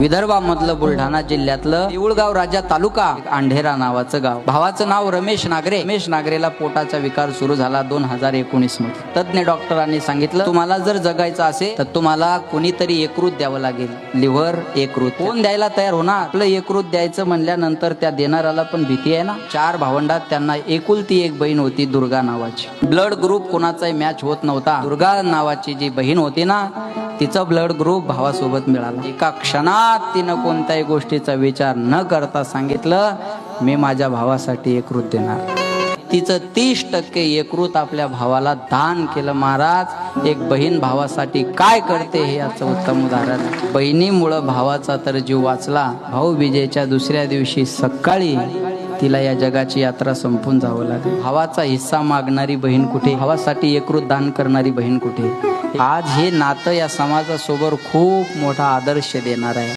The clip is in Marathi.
विदर्भामधलं बुलढाणा जिल्ह्यातलं देऊळगाव राजा तालुका अंढेरा नावाचं गाव. भावाचं नाव रमेश नागरे. रमेश नागरेला पोटाचा विकार सुरू झाला 2019 मध्ये. तज्ञ डॉक्टरांनी सांगितलं तुम्हाला जर जगायचं असेल तर तुम्हाला कोणीतरी यकृत द्यावं लागेल. लिव्हर यकृत कोण द्यायला तयार होणार? आपलं यकृत द्यायचं म्हणल्यानंतर त्या देणाऱ्याला पण भीती आहे ना. 4 भावंडात त्यांना एकुलती एक बहीण होती दुर्गा नावाची. ब्लड ग्रुप कोणाचाही मॅच होत नव्हता. दुर्गा नावाची जी बहीण होती ना तिचा ब्लड ग्रुप भावासोबत मिळाला. एका क्षणात तिनं कोणत्याही गोष्टीचा विचार न करता सांगितलं मी माझ्या भावासाठी यकृत देणार. तिचं 30% यकृत आपल्या भावाला दान केलं. महाराज, एक बहीण भावासाठी काय करते हे याचं उत्तम उदाहरण. बहिणीमुळं भावाचा तर जीव वाचला. भाऊ विजेच्या दुसऱ्या दिवशी सकाळी तिला या जगाची यात्रा संपून जावं लागेल. भावाचा हिस्सा मागणारी बहीण कुठे? भावासाठी यकृत दान करणारी बहीण कुठे? आज हे नातं या समाजासोबत खूप मोठा आदर्श देणार आहे.